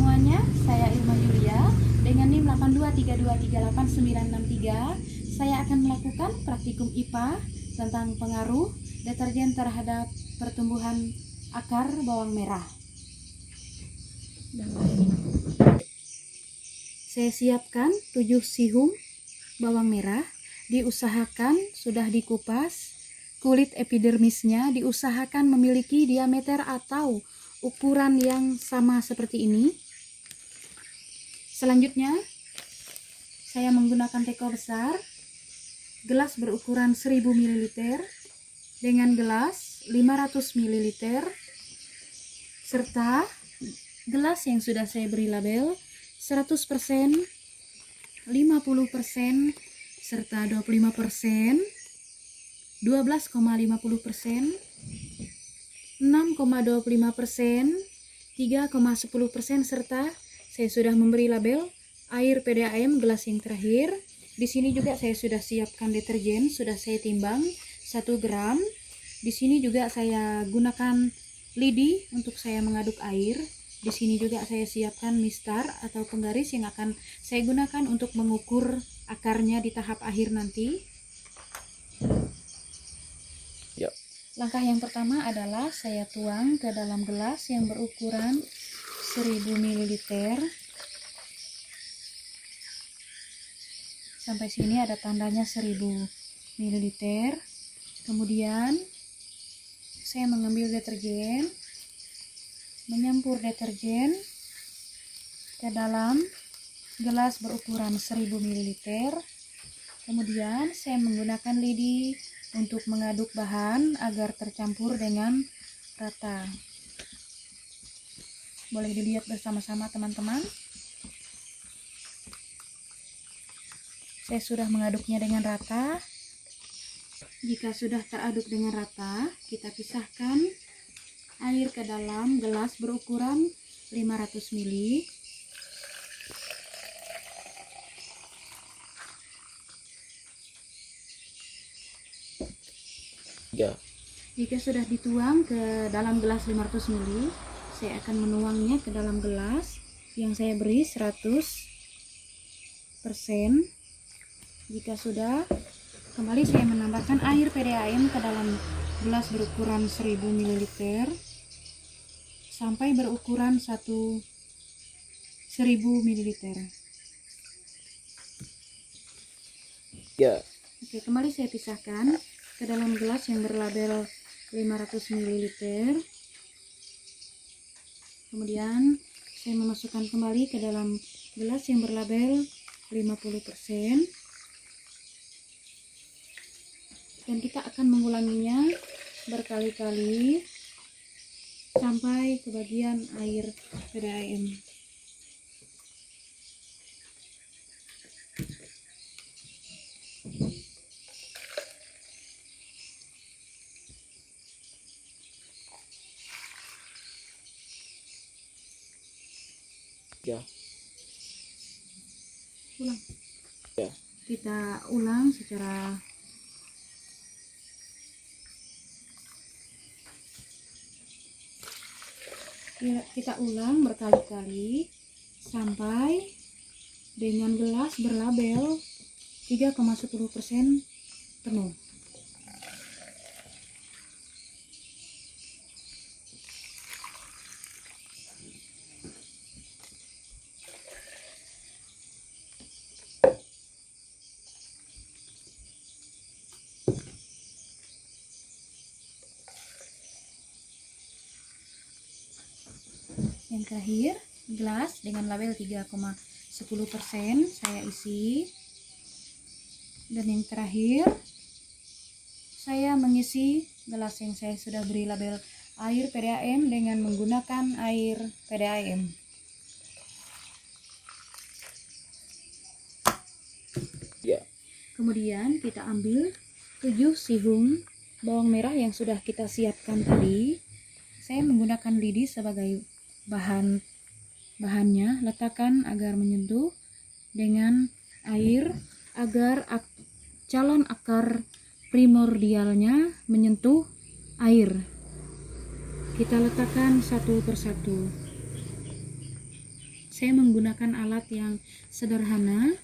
semuanya, saya Irma Yulia dengan NIM 823238963. Saya akan melakukan praktikum IPA tentang pengaruh deterjen terhadap pertumbuhan akar bawang merah. Saya siapkan 7 sihum bawang merah, diusahakan sudah dikupas. Kulit epidermisnya diusahakan memiliki diameter atau ukuran yang sama seperti ini. Selanjutnya, saya menggunakan teko besar, gelas berukuran 1000 ml dengan gelas 500 ml, serta gelas yang sudah saya beri label 100%, 50%, serta 25%, 12,50%, 6,25%, 3,10%, serta saya sudah memberi label air PDAM gelas yang terakhir. Di sini juga saya sudah siapkan deterjen, sudah saya timbang 1 gram. Di sini juga saya gunakan lidi untuk saya mengaduk air. Di sini juga saya siapkan mistar atau penggaris yang akan saya gunakan untuk mengukur akarnya di tahap akhir nanti. Langkah yang pertama adalah saya tuang ke dalam gelas yang berukuran 1000 ml. Sampai sini ada tandanya 1000 ml. Kemudian saya mengambil deterjen, menyampur deterjen ke dalam gelas berukuran 1000 ml. Kemudian saya menggunakan lidi untuk mengaduk bahan agar tercampur dengan rata. Boleh dilihat bersama-sama teman-teman. Saya sudah mengaduknya dengan rata. Jika sudah teraduk dengan rata, kita pisahkan air ke dalam gelas berukuran 500 ml. Jika sudah dituang ke dalam gelas 500 ml, saya akan menuangnya ke dalam gelas yang saya beri 100%. Jika sudah, kembali saya menambahkan air PDAM ke dalam gelas berukuran 1000 ml sampai berukuran 1000 ml. Oke, kembali saya pisahkan ke dalam gelas yang berlabel 500 ml. Kemudian saya memasukkan kembali ke dalam gelas yang berlabel 50%. Dan kita akan mengulanginya berkali-kali sampai ke bagian air PDAM. Kita ulang secara berkali-kali sampai dengan gelas berlabel 3,10% penuh. Yang terakhir, gelas dengan label 3,10% saya isi. Dan yang terakhir, saya mengisi gelas yang saya sudah beri label air PDAM dengan menggunakan air PDAM. Kemudian kita ambil 7 sihum bawang merah yang sudah kita siapkan tadi. Saya menggunakan lidi sebagai bahannya, letakkan agar menyentuh dengan air agar calon akar primordialnya menyentuh air. Kita letakkan satu persatu. Saya menggunakan alat yang sederhana.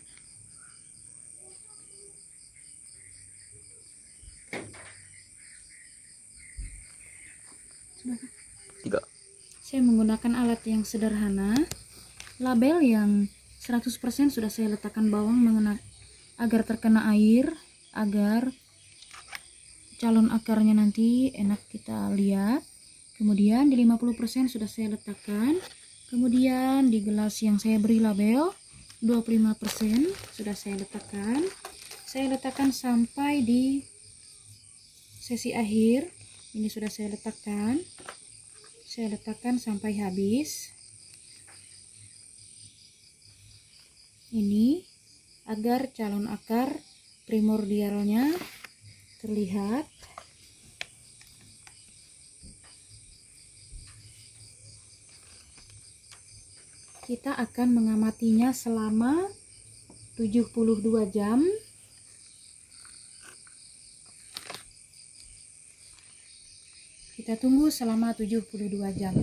Saya menggunakan alat yang sederhana. Label yang 100% sudah saya letakkan bawang agar terkena air, agar calon akarnya nanti enak kita lihat. Kemudian di 50% sudah saya letakkan. Kemudian di gelas yang saya beri label 25% sudah saya letakkan. Saya letakkan sampai di sesi akhir. Ini sudah saya letakkan. Saya letakkan sampai habis. Ini agar calon akar primordialnya terlihat. Kita akan mengamatinya selama 72 jam. Kita tunggu selama 72 jam.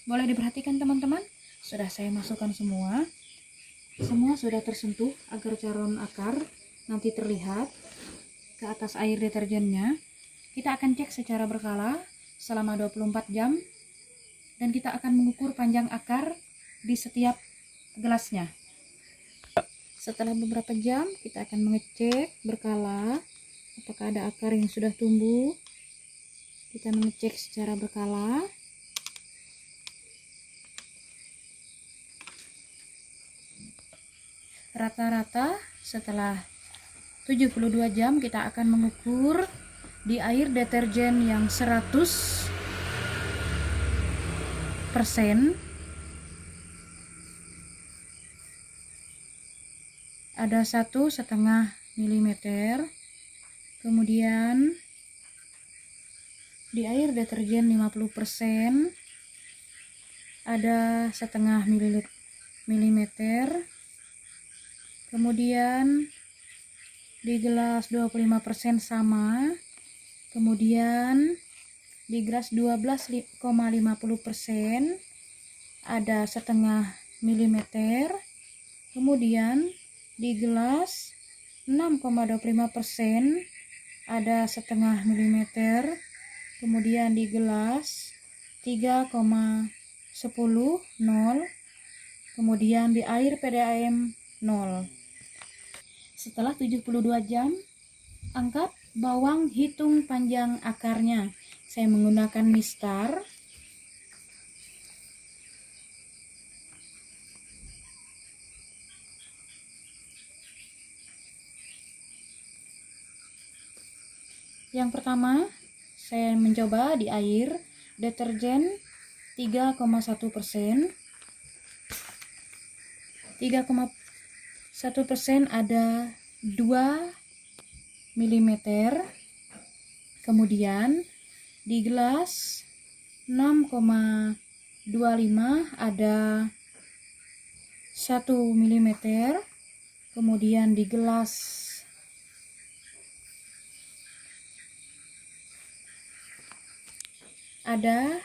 Boleh diperhatikan teman-teman, sudah saya masukkan semua. Semua sudah tersentuh agar calon akar nanti terlihat ke atas air deterjennya. Kita akan cek secara berkala selama 24 jam dan kita akan mengukur panjang akar di setiap gelasnya. Setelah beberapa jam kita akan mengecek berkala apakah ada akar yang sudah tumbuh. Kita mengecek secara berkala. Rata-rata setelah 72 jam kita akan mengukur di air deterjen yang 100% ada 1,5 mm. Kemudian di air deterjen 50% ada 0,5 mm. Kemudian di gelas 25% sama. Kemudian di gelas 12,50% ada 0,5 mm. Kemudian di gelas 6,25% ada 0,5 mm. Kemudian di gelas 3,10 0. Kemudian di air PDAM 0. Setelah 72 jam, angkat bawang, hitung panjang akarnya. Saya menggunakan mistar. Yang pertama, saya mencoba di air deterjen 3,1%. 3,1% ada 2 mm. Kemudian di gelas 6,25 ada 1 mm. Kemudian di gelas ada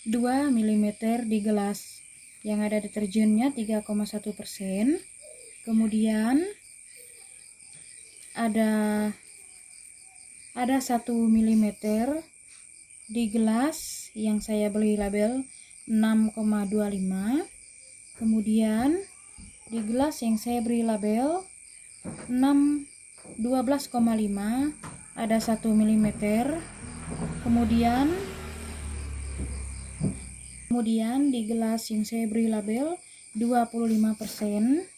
2 mm di gelas yang ada deterjennya 3,1%. Kemudian ada 1 mm di gelas yang saya beli label 6,25. Kemudian di gelas yang saya beri label 12,5 ada 1 mm. Kemudian di gelas yang saya beri label 25%,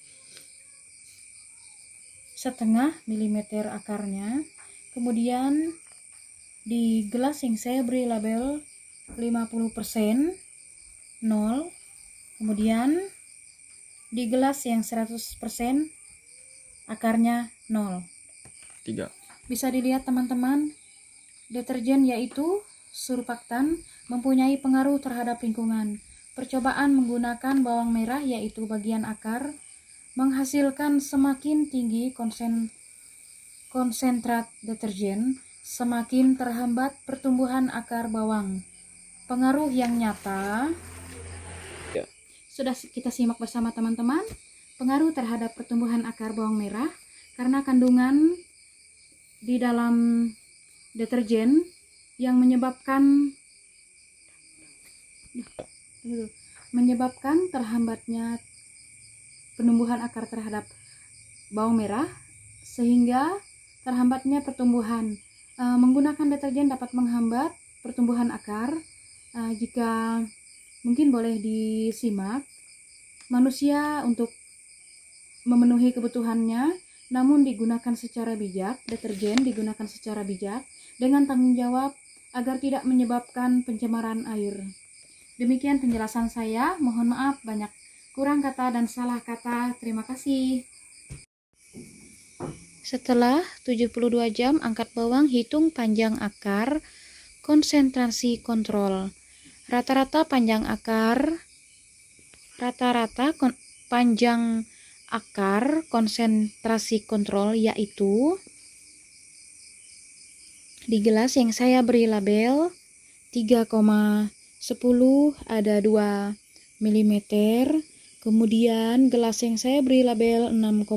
0,5 mm akarnya. Kemudian di gelas yang saya beri label 50%, 0. Kemudian di gelas yang 100% akarnya 0. 3. Bisa dilihat teman-teman, deterjen yaitu surfaktan mempunyai pengaruh terhadap lingkungan. Percobaan menggunakan bawang merah yaitu bagian akar menghasilkan semakin tinggi konsentrat deterjen, semakin terhambat pertumbuhan akar bawang. Pengaruh yang nyata sudah kita simak bersama teman-teman. Pengaruh terhadap pertumbuhan akar bawang merah karena kandungan di dalam deterjen yang menyebabkan terhambatnya penumbuhan akar terhadap bawang merah, sehingga terhambatnya pertumbuhan. Menggunakan deterjen dapat menghambat pertumbuhan akar. Jika mungkin boleh disimak, manusia untuk memenuhi kebutuhannya namun digunakan secara bijak, deterjen digunakan secara bijak dengan tanggung jawab agar tidak menyebabkan pencemaran air. Demikian penjelasan saya, mohon maaf banyak kurang kata dan salah kata. Terima kasih. Setelah 72 jam angkat bawang, hitung panjang akar, konsentrasi kontrol. Rata-rata panjang akar konsentrasi kontrol yaitu di gelas yang saya beri label 3,10 ada 2 mm, kemudian gelas yang saya beri label 6,2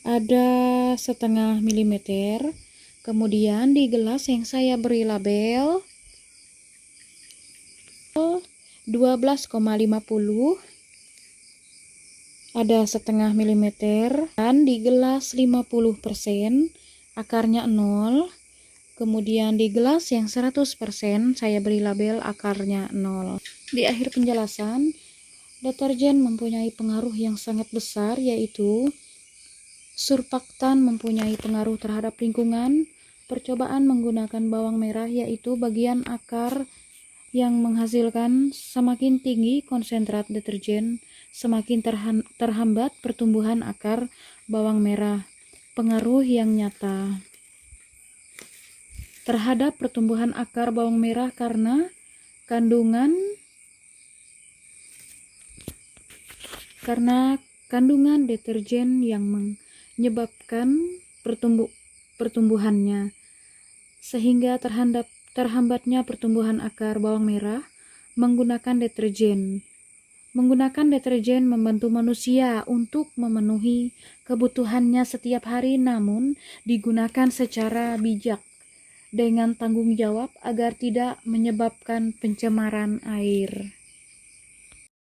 ada setengah mm, kemudian di gelas yang saya beri label 12,50 ada setengah mm, dan di gelas 50% akarnya 0, kemudian di gelas yang 100% saya beri label akarnya 0. Di akhir penjelasan, deterjen mempunyai pengaruh yang sangat besar, yaitu surfaktan mempunyai pengaruh terhadap lingkungan. Percobaan menggunakan bawang merah yaitu bagian akar yang menghasilkan semakin tinggi konsentrat deterjen, semakin terhambat pertumbuhan akar bawang merah. Pengaruh yang nyata terhadap pertumbuhan akar bawang merah karena kandungan deterjen yang menyebabkan pertumbuhannya, sehingga terhambatnya pertumbuhan akar bawang merah. Menggunakan deterjen membantu manusia untuk memenuhi kebutuhannya setiap hari, namun digunakan secara bijak dengan tanggung jawab agar tidak menyebabkan pencemaran air.